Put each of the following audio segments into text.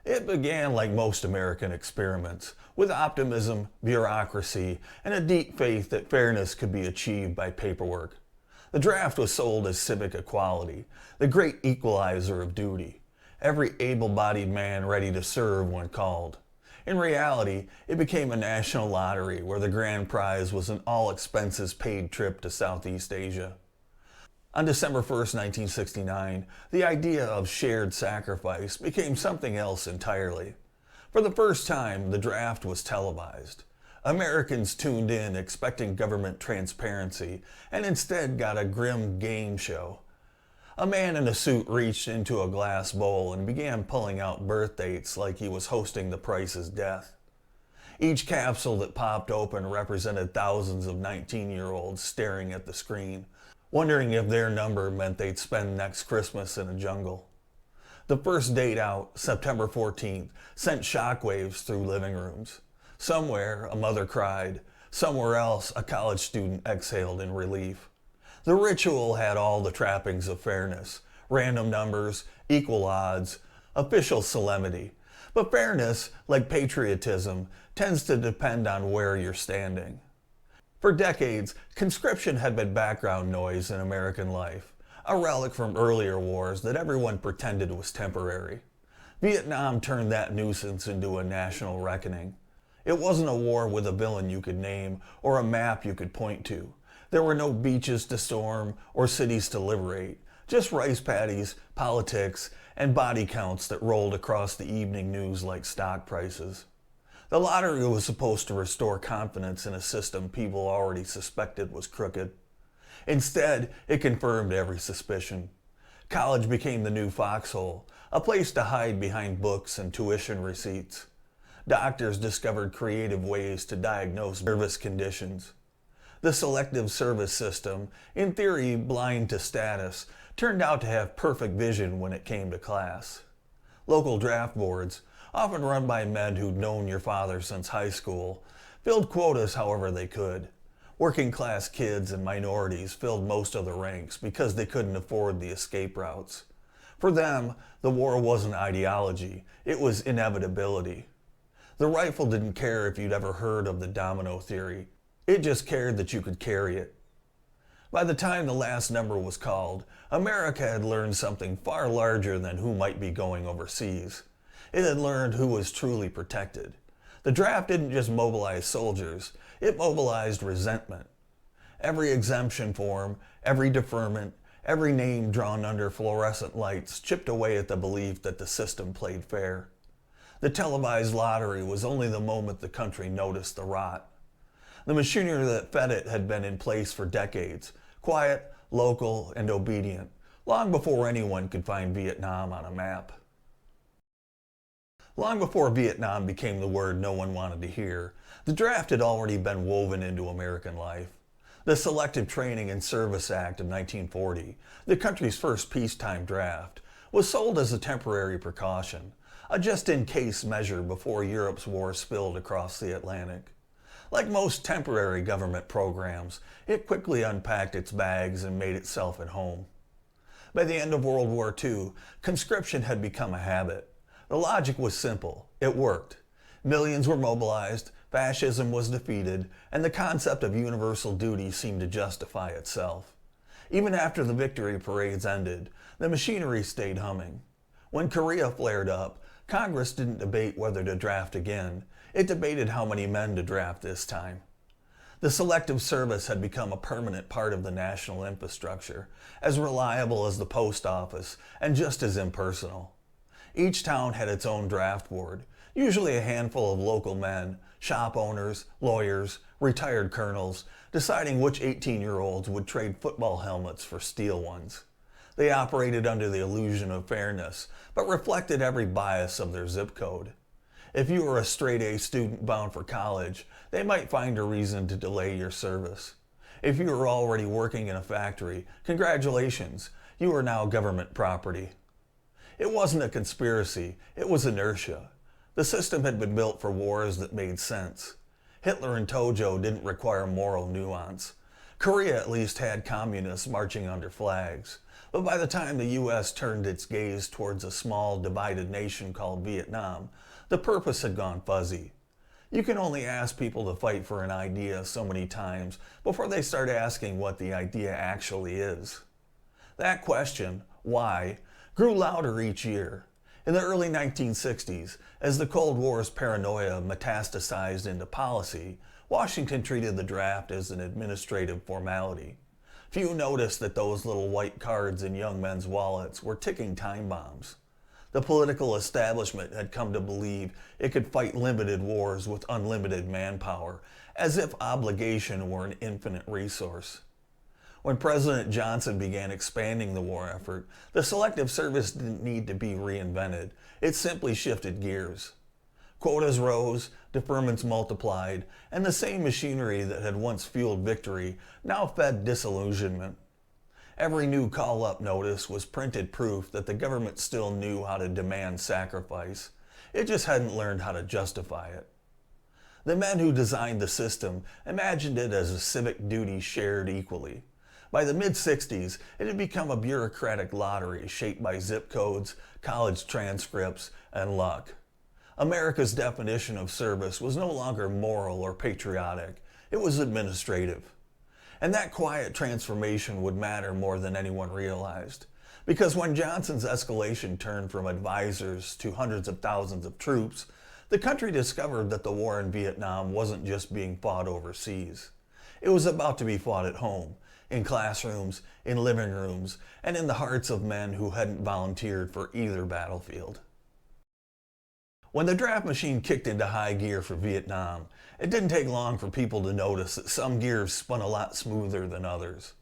It began like most American experiments, with optimism, bureaucracy, and a deep faith that fairness could be achieved by paperwork. The draft was sold as civic equality, the great equalizer of duty, every able-bodied man ready to serve when called. In reality, it became a national lottery where the grand prize was an all-expenses-paid trip to Southeast Asia. On December 1st, 1969, the idea of shared sacrifice became something else entirely. For the first time, the draft was televised. Americans tuned in expecting government transparency and instead got a grim game show. A man in a suit reached into a glass bowl and began pulling out birth dates like he was hosting The Price is Death. Each capsule that popped open represented thousands of 19-year-olds staring at the screen, wondering if their number meant they'd spend next Christmas in a jungle. The first date out, September 14th, sent shockwaves through living rooms. Somewhere, a mother cried. Somewhere else, a college student exhaled in relief. The ritual had all the trappings of fairness: random numbers, equal odds, official solemnity. But fairness, like patriotism, tends to depend on where you're standing. For decades, conscription had been background noise in American life, a relic from earlier wars that everyone pretended was temporary. Vietnam turned that nuisance into a national reckoning. It wasn't a war with a villain you could name or a map you could point to. There were no beaches to storm or cities to liberate, just rice paddies, politics, and body counts that rolled across the evening news like stock prices. The lottery was supposed to restore confidence in a system people already suspected was crooked. Instead, it confirmed every suspicion. College became the new foxhole, a place to hide behind books and tuition receipts. Doctors discovered creative ways to diagnose nervous conditions. The Selective Service System, in theory blind to status, turned out to have perfect vision when it came to class. Local draft boards, often run by men who'd known your father since high school, filled quotas however they could. Working class kids and minorities filled most of the ranks because they couldn't afford the escape routes. For them, the war wasn't ideology, it was inevitability. The rifle didn't care if you'd ever heard of the domino theory, it just cared that you could carry it. By the time the last number was called, America had learned something far larger than who might be going overseas. It had learned who was truly protected. The draft didn't just mobilize soldiers, it mobilized resentment. Every exemption form, every deferment, every name drawn under fluorescent lights chipped away at the belief that the system played fair. The televised lottery was only the moment the country noticed the rot. The machinery that fed it had been in place for decades, quiet, local, and obedient, long before anyone could find Vietnam on a map. Long before Vietnam became the word no one wanted to hear, the draft had already been woven into American life. The Selective Training and Service Act of 1940, the country's first peacetime draft, was sold as a temporary precaution, a just-in-case measure before Europe's war spilled across the Atlantic. Like most temporary government programs, it quickly unpacked its bags and made itself at home. By the end of World War II, conscription had become a habit. The logic was simple. It worked. Millions were mobilized, fascism was defeated, and the concept of universal duty seemed to justify itself. Even after the victory parades ended, the machinery stayed humming. When Korea flared up, Congress didn't debate whether to draft again. It debated how many men to draft this time. The Selective Service had become a permanent part of the national infrastructure, as reliable as the post office and just as impersonal. Each town had its own draft board, usually a handful of local men, shop owners, lawyers, retired colonels, deciding which 18-year-olds would trade football helmets for steel ones. They operated under the illusion of fairness, but reflected every bias of their zip code. If you were a straight-A student bound for college, they might find a reason to delay your service. If you were already working in a factory, congratulations, you are now government property. It wasn't a conspiracy, it was inertia. The system had been built for wars that made sense. Hitler and Tojo didn't require moral nuance. Korea at least had communists marching under flags. But by the time the U.S. turned its gaze towards a small, divided nation called Vietnam, the purpose had gone fuzzy. You can only ask people to fight for an idea so many times before they start asking what the idea actually is. That question, why, grew louder each year. In the early 1960s, as the Cold War's paranoia metastasized into policy, Washington treated the draft as an administrative formality. Few noticed that those little white cards in young men's wallets were ticking time bombs. The political establishment had come to believe it could fight limited wars with unlimited manpower, as if obligation were an infinite resource. When President Johnson began expanding the war effort, the Selective Service didn't need to be reinvented. It simply shifted gears. Quotas rose, deferments multiplied, and the same machinery that had once fueled victory now fed disillusionment. Every new call-up notice was printed proof that the government still knew how to demand sacrifice. It just hadn't learned how to justify it. The men who designed the system imagined it as a civic duty shared equally. By the mid-60s, it had become a bureaucratic lottery shaped by zip codes, college transcripts, and luck. America's definition of service was no longer moral or patriotic. It was administrative. And that quiet transformation would matter more than anyone realized. Because when Johnson's escalation turned from advisors to hundreds of thousands of troops, the country discovered that the war in Vietnam wasn't just being fought overseas. It was about to be fought at home, in classrooms, in living rooms, and in the hearts of men who hadn't volunteered for either battlefield. When the draft machine kicked into high gear for Vietnam, it didn't take long for people to notice that some gears spun a lot smoother than others.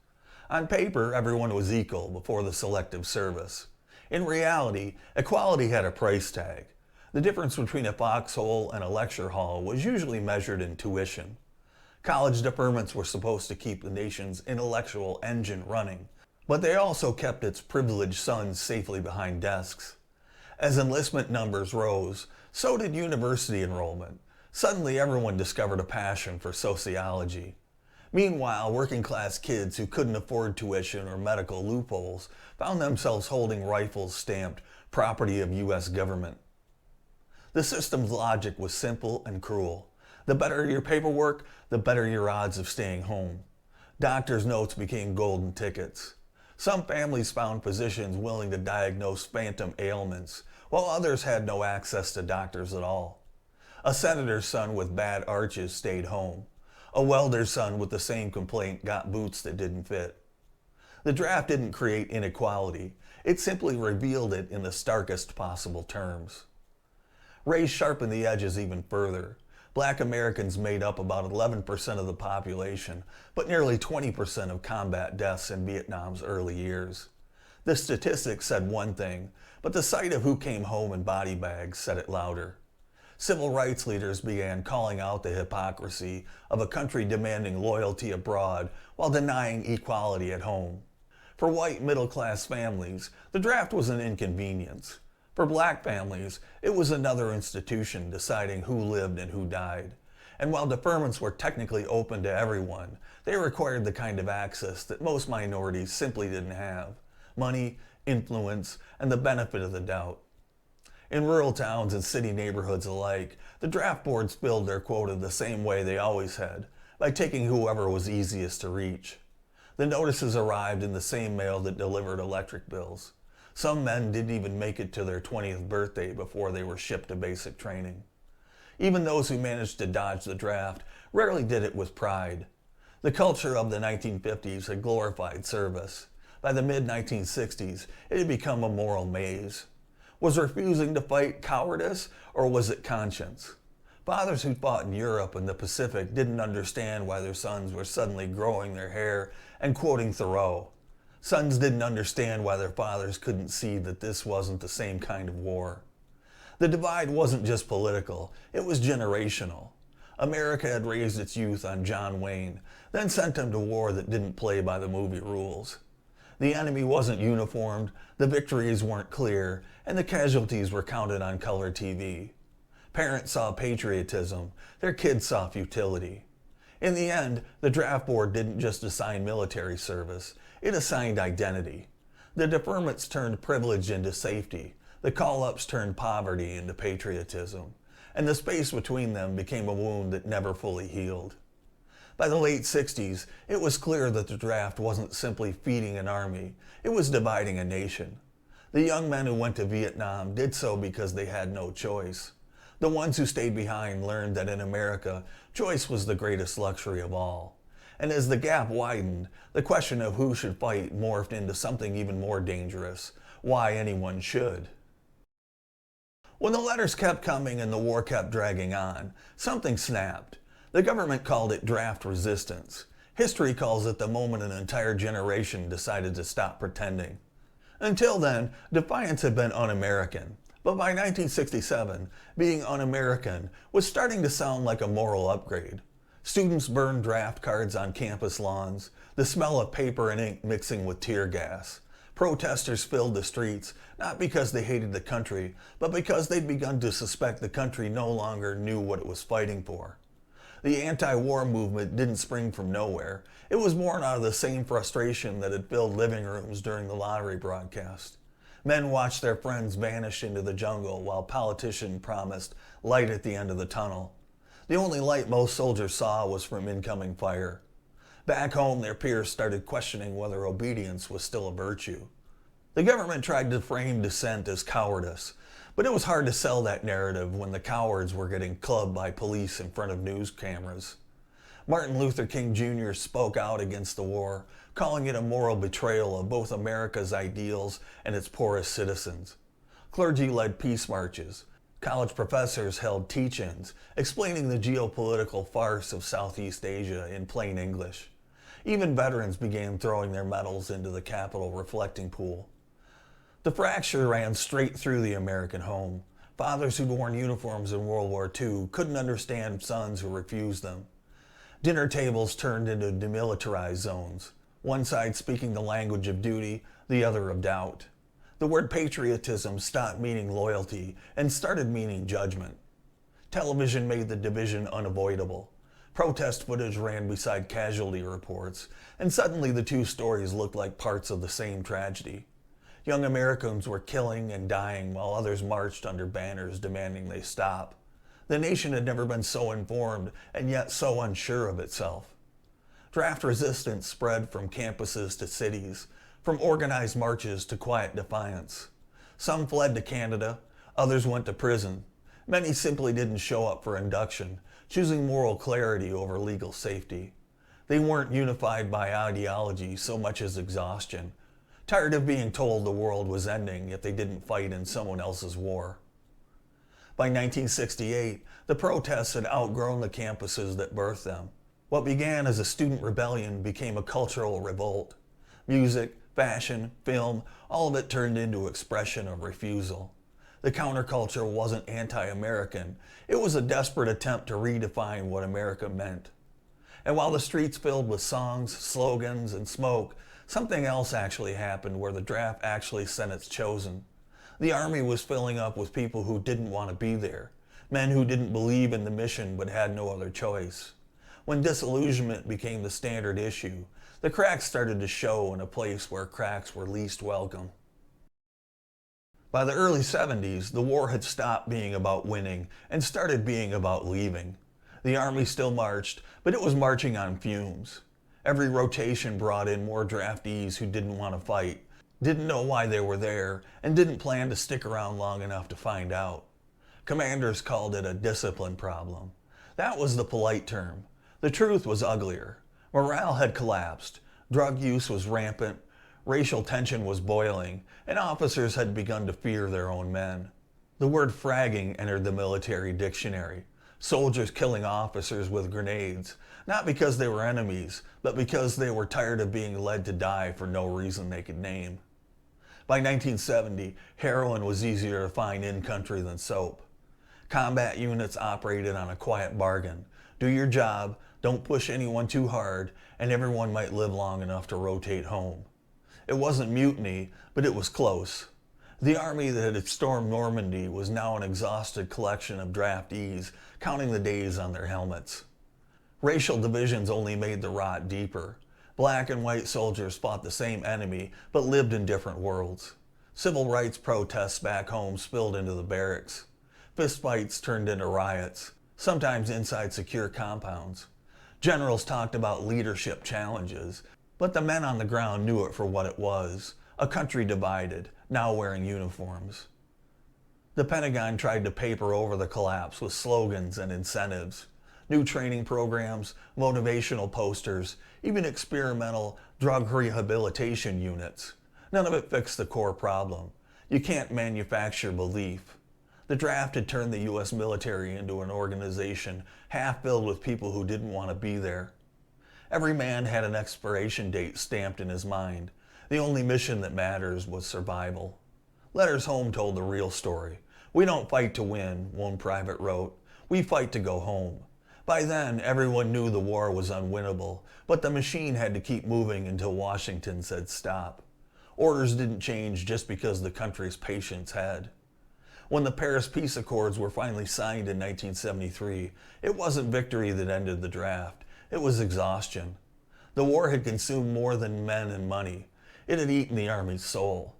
On paper, everyone was equal before the Selective Service. In reality, equality had a price tag. The difference between a foxhole and a lecture hall was usually measured in tuition. College deferments were supposed to keep the nation's intellectual engine running, but they also kept its privileged sons safely behind desks. As enlistment numbers rose, so did university enrollment. Suddenly everyone discovered a passion for sociology. Meanwhile, working-class kids who couldn't afford tuition or medical loopholes found themselves holding rifles stamped property of U.S. government. The system's logic was simple and cruel. The better your paperwork, the better your odds of staying home. Doctors' notes became golden tickets. Some families found physicians willing to diagnose phantom ailments, while others had no access to doctors at all. A senator's son with bad arches stayed home. A welder's son with the same complaint got boots that didn't fit. The draft didn't create inequality. It simply revealed it in the starkest possible terms. Race sharpened the edges even further. Black Americans made up about 11% of the population, but nearly 20% of combat deaths in Vietnam's early years. The statistics said one thing, but the sight of who came home in body bags said it louder. Civil rights leaders began calling out the hypocrisy of a country demanding loyalty abroad while denying equality at home. For white middle-class families, the draft was an inconvenience. For black families, it was another institution deciding who lived and who died. And while deferments were technically open to everyone, they required the kind of access that most minorities simply didn't have: money, influence, and the benefit of the doubt. In rural towns and city neighborhoods alike, the draft boards filled their quota the same way they always had, by taking whoever was easiest to reach. The notices arrived in the same mail that delivered electric bills. Some men didn't even make it to their 20th birthday before they were shipped to basic training. Even those who managed to dodge the draft rarely did it with pride. The culture of the 1950s had glorified service. By the mid-1960s, it had become a moral maze. Was refusing to fight cowardice, or was it conscience? Fathers who fought in Europe and the Pacific didn't understand why their sons were suddenly growing their hair and quoting Thoreau. Sons didn't understand why their fathers couldn't see that this wasn't the same kind of war. The divide wasn't just political, it was generational. America had raised its youth on John Wayne, then sent them to war that didn't play by the movie rules. The enemy wasn't uniformed, the victories weren't clear, and the casualties were counted on color TV. Parents saw patriotism, their kids saw futility. In the end, the draft board didn't just assign military service, it assigned identity. The deferments turned privilege into safety, the call-ups turned poverty into patriotism, and the space between them became a wound that never fully healed. By the late 60s, it was clear that the draft wasn't simply feeding an army, it was dividing a nation. The young men who went to Vietnam did so because they had no choice. The ones who stayed behind learned that in America, choice was the greatest luxury of all. And as the gap widened, the question of who should fight morphed into something even more dangerous: why anyone should. When the letters kept coming and the war kept dragging on, something snapped. The government called it draft resistance. History calls it the moment an entire generation decided to stop pretending. Until then, defiance had been un-American. But by 1967, being un-American was starting to sound like a moral upgrade. Students burned draft cards on campus lawns, the smell of paper and ink mixing with tear gas. Protesters filled the streets, not because they hated the country, but because they'd begun to suspect the country no longer knew what it was fighting for. The anti-war movement didn't spring from nowhere. It was born out of the same frustration that had filled living rooms during the lottery broadcast. Men watched their friends vanish into the jungle while politicians promised light at the end of the tunnel. The only light most soldiers saw was from incoming fire. Back home, their peers started questioning whether obedience was still a virtue. The government tried to frame dissent as cowardice, but it was hard to sell that narrative when the cowards were getting clubbed by police in front of news cameras. Martin Luther King Jr. spoke out against the war, calling it a moral betrayal of both America's ideals and its poorest citizens. Clergy led peace marches. College professors held teach-ins, explaining the geopolitical farce of Southeast Asia in plain English. Even veterans began throwing their medals into the Capitol reflecting pool. The fracture ran straight through the American home. Fathers who'd worn uniforms in World War II couldn't understand sons who refused them. Dinner tables turned into demilitarized zones, one side speaking the language of duty, the other of doubt. The word patriotism stopped meaning loyalty and started meaning judgment. Television made the division unavoidable. Protest footage ran beside casualty reports, and suddenly the two stories looked like parts of the same tragedy. Young Americans were killing and dying while others marched under banners demanding they stop. The nation had never been so informed and yet so unsure of itself. Draft resistance spread from campuses to cities, from organized marches to quiet defiance. Some fled to Canada, others went to prison. Many simply didn't show up for induction, choosing moral clarity over legal safety. They weren't unified by ideology so much as exhaustion, tired of being told the world was ending if they didn't fight in someone else's war. By 1968, the protests had outgrown the campuses that birthed them. What began as a student rebellion became a cultural revolt. Music, fashion, film, all of it turned into expression of refusal. The counterculture wasn't anti-American. It was a desperate attempt to redefine what America meant. And while the streets filled with songs, slogans, and smoke, something else actually happened where the draft actually sent its chosen. The army was filling up with people who didn't want to be there, men who didn't believe in the mission but had no other choice. When disillusionment became the standard issue, the cracks started to show in a place where cracks were least welcome. By the early 70s, the war had stopped being about winning and started being about leaving. The army still marched, but it was marching on fumes. Every rotation brought in more draftees who didn't want to fight, didn't know why they were there, and didn't plan to stick around long enough to find out. Commanders called it a discipline problem. That was the polite term. The truth was uglier. Morale had collapsed, drug use was rampant, racial tension was boiling, and officers had begun to fear their own men. The word fragging entered the military dictionary. Soldiers killing officers with grenades, not because they were enemies, but because they were tired of being led to die for no reason they could name. By 1970, heroin was easier to find in-country than soap. Combat units operated on a quiet bargain. Do your job, don't push anyone too hard, and everyone might live long enough to rotate home. It wasn't mutiny, but it was close. The army that had stormed Normandy was now an exhausted collection of draftees, counting the days on their helmets. Racial divisions only made the rot deeper. Black and white soldiers fought the same enemy but lived in different worlds. Civil rights protests back home spilled into the barracks. Fistfights turned into riots, sometimes inside secure compounds. Generals talked about leadership challenges, but the men on the ground knew it for what it was, a country divided, now wearing uniforms. The Pentagon tried to paper over the collapse with slogans and incentives. New training programs, motivational posters, even experimental drug rehabilitation units. None of it fixed the core problem. You can't manufacture belief. The draft had turned the U.S. military into an organization half filled with people who didn't want to be there. Every man had an expiration date stamped in his mind. The only mission that matters was survival. Letters home told the real story. "We don't fight to win," one private wrote. "We fight to go home." By then, everyone knew the war was unwinnable, but the machine had to keep moving until Washington said stop. Orders didn't change just because the country's patience had. When the Paris Peace Accords were finally signed in 1973, it wasn't victory that ended the draft. It was exhaustion. The war had consumed more than men and money. It had eaten the Army's soul.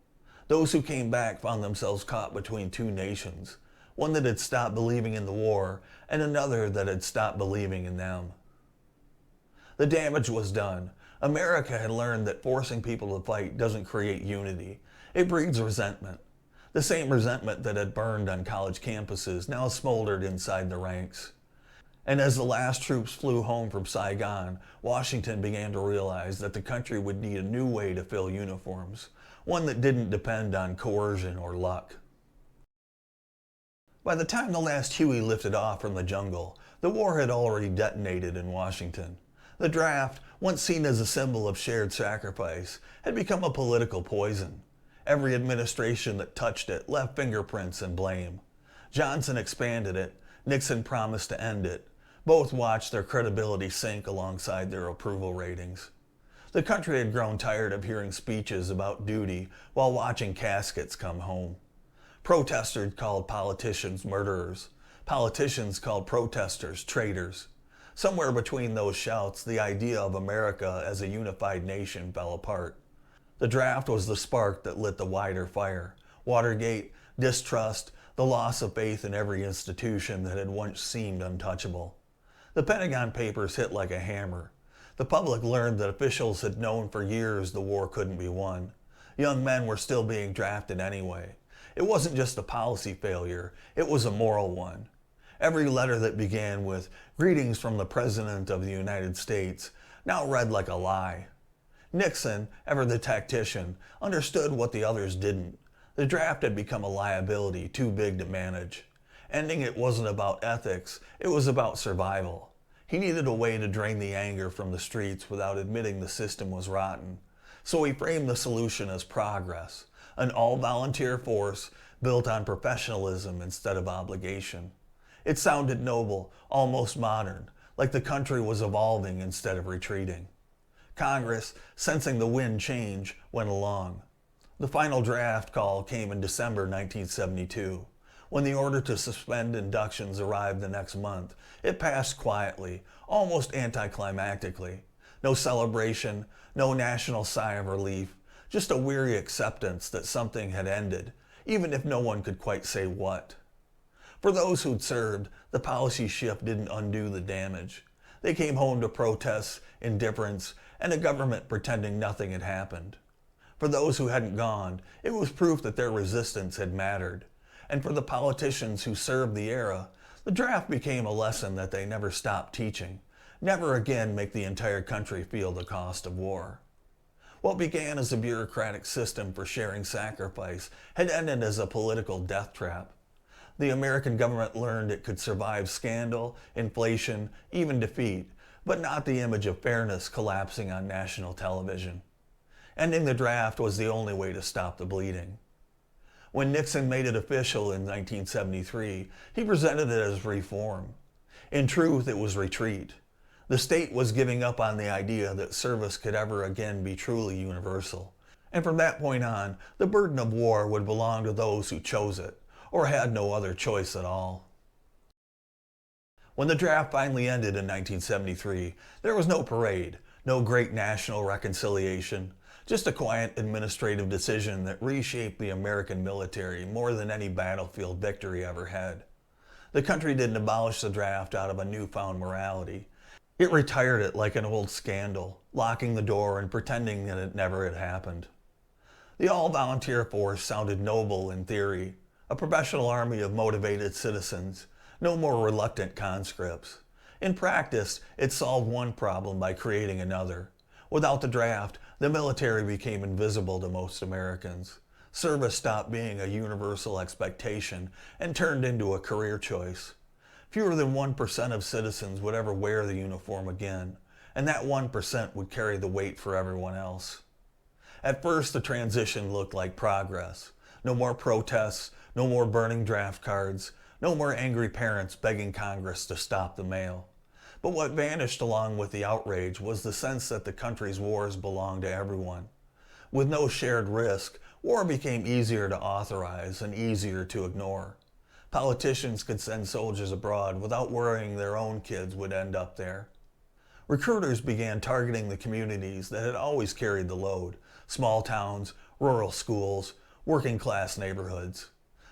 Those who came back found themselves caught between two nations, one that had stopped believing in the war and another that had stopped believing in them. The damage was done. America had learned that forcing people to fight doesn't create unity. It breeds resentment. The same resentment that had burned on college campuses now smoldered inside the ranks. And as the last troops flew home from Saigon, Washington began to realize that the country would need a new way to fill uniforms, one that didn't depend on coercion or luck. By the time the last Huey lifted off from the jungle, the war had already detonated in Washington. The draft, once seen as a symbol of shared sacrifice, had become a political poison. Every administration that touched it left fingerprints and blame. Johnson expanded it. Nixon promised to end it. Both watched their credibility sink alongside their approval ratings. The country had grown tired of hearing speeches about duty while watching caskets come home. Protesters called politicians murderers. Politicians called protesters traitors. Somewhere between those shouts, the idea of America as a unified nation fell apart. The draft was the spark that lit the wider fire. Watergate, distrust, the loss of faith in every institution that had once seemed untouchable. The Pentagon Papers hit like a hammer. The public learned that officials had known for years the war couldn't be won. Young men were still being drafted anyway. It wasn't just a policy failure, it was a moral one. Every letter that began with "Greetings from the President of the United States" now read like a lie. Nixon, ever the tactician, understood what the others didn't. The draft had become a liability too big to manage. Ending it wasn't about ethics, it was about survival. He needed a way to drain the anger from the streets without admitting the system was rotten. So he framed the solution as progress, an all-volunteer force built on professionalism instead of obligation. It sounded noble, almost modern, like the country was evolving instead of retreating. Congress, sensing the wind change, went along. The final draft call came in December 1972. When the order to suspend inductions arrived the next month, it passed quietly, almost anticlimactically. No celebration, no national sigh of relief, just a weary acceptance that something had ended, even if no one could quite say what. For those who'd served, the policy shift didn't undo the damage. They came home to protests, indifference, and a government pretending nothing had happened. For those who hadn't gone, it was proof that their resistance had mattered. And for the politicians who served the era, the draft became a lesson that they never stopped teaching. Never again make the entire country feel the cost of war. What began as a bureaucratic system for sharing sacrifice had ended as a political death trap. The American government learned it could survive scandal, inflation, even defeat, but not the image of fairness collapsing on national television. Ending the draft was the only way to stop the bleeding. When Nixon made it official in 1973, he presented it as reform. In truth, it was retreat. The state was giving up on the idea that service could ever again be truly universal. And from that point on, the burden of war would belong to those who chose it, or had no other choice at all. When the draft finally ended in 1973, there was no parade, No great national reconciliation, just a quiet administrative decision that reshaped the American military more than any battlefield victory ever had. The country didn't abolish the draft out of a newfound morality. It retired it like an old scandal, locking the door and pretending that it never had happened. The all-volunteer force sounded noble in theory, a professional army of motivated citizens, no more reluctant conscripts. In practice, it solved one problem by creating another. Without the draft, the military became invisible to most Americans. Service stopped being a universal expectation and turned into a career choice. Fewer than 1% of citizens would ever wear the uniform again, and that 1% would carry the weight for everyone else. At first, the transition looked like progress. No more protests, no more burning draft cards, no more angry parents begging Congress to stop the mail. But what vanished along with the outrage was the sense that the country's wars belonged to everyone. With no shared risk, war became easier to authorize and easier to ignore. Politicians could send soldiers abroad without worrying their own kids would end up there. Recruiters began targeting the communities that had always carried the load: small towns, rural schools, working-class neighborhoods.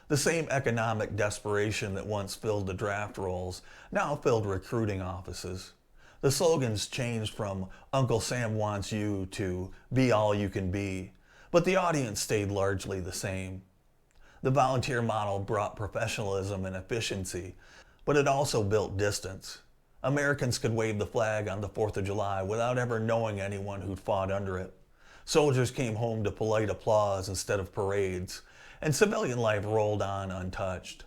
The same economic desperation that once filled the draft rolls now filled recruiting offices. The slogans changed from "Uncle Sam wants you" to "Be all you can be," but the audience stayed largely the same. The volunteer model brought professionalism and efficiency, but it also built distance. Americans could wave the flag on the 4th of July without ever knowing anyone who'd fought under it. Soldiers came home to polite applause instead of parades, and civilian life rolled on untouched.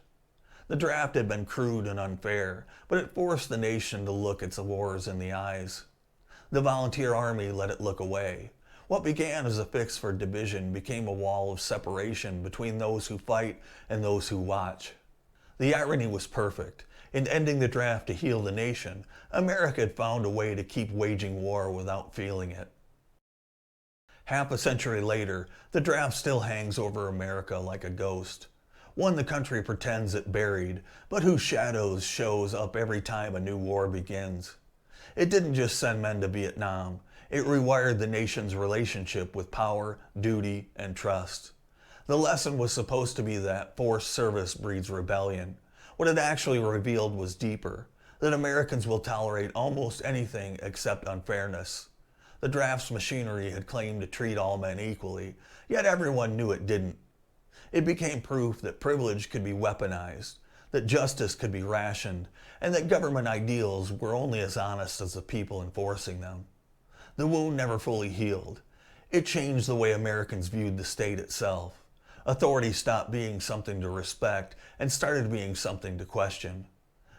The draft had been crude and unfair, but it forced the nation to look its wars in the eyes. The volunteer army let it look away. What began as a fix for division became a wall of separation between those who fight and those who watch. The irony was perfect. In ending the draft to heal the nation, America had found a way to keep waging war without feeling it. Half a century later, the draft still hangs over America like a ghost. One the country pretends it buried, but whose shadows shows up every time a new war begins. It didn't just send men to Vietnam. It rewired the nation's relationship with power, duty, and trust. The lesson was supposed to be that forced service breeds rebellion. What it actually revealed was deeper, that Americans will tolerate almost anything except unfairness. The draft's machinery had claimed to treat all men equally, yet everyone knew it didn't. It became proof that privilege could be weaponized, that justice could be rationed, and that government ideals were only as honest as the people enforcing them. The wound never fully healed. It changed the way Americans viewed the state itself. Authority stopped being something to respect and started being something to question.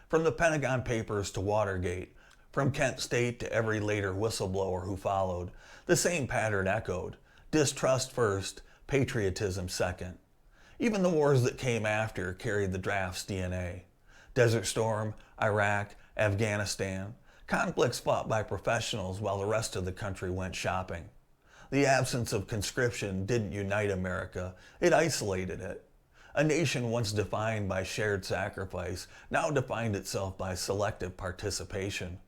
From the Pentagon Papers to Watergate, from Kent State to every later whistleblower who followed, the same pattern echoed: distrust first, patriotism second. Even the wars that came after carried the draft's DNA. Desert Storm, Iraq, Afghanistan, conflicts fought by professionals while the rest of the country went shopping. The absence of conscription didn't unite America, it isolated it. A nation once defined by shared sacrifice now defined itself by selective participation.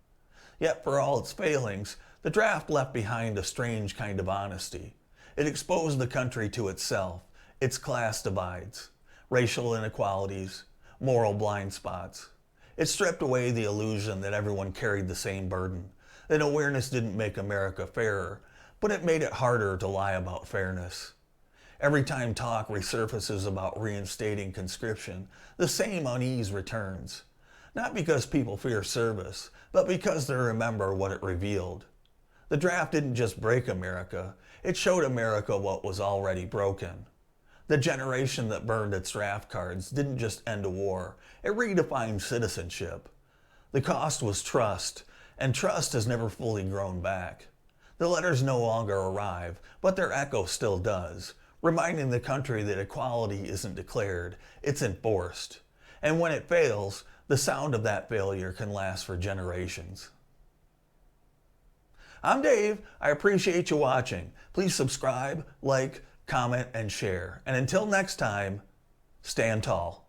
Yet for all its failings, the draft left behind a strange kind of honesty. It exposed the country to itself, its class divides, racial inequalities, moral blind spots. It stripped away the illusion that everyone carried the same burden, that awareness didn't make America fairer, but it made it harder to lie about fairness. Every time talk resurfaces about reinstating conscription, the same unease returns. Not because people fear service, but because they remember what it revealed. The draft didn't just break America, it showed America what was already broken. The generation that burned its draft cards didn't just end a war, it redefined citizenship. The cost was trust, and trust has never fully grown back. The letters no longer arrive, but their echo still does, reminding the country that equality isn't declared, it's enforced. And when it fails, the sound of that failure can last for generations. I'm Dave. I appreciate you watching. Please subscribe, like, comment, and share. And until next time, stand tall.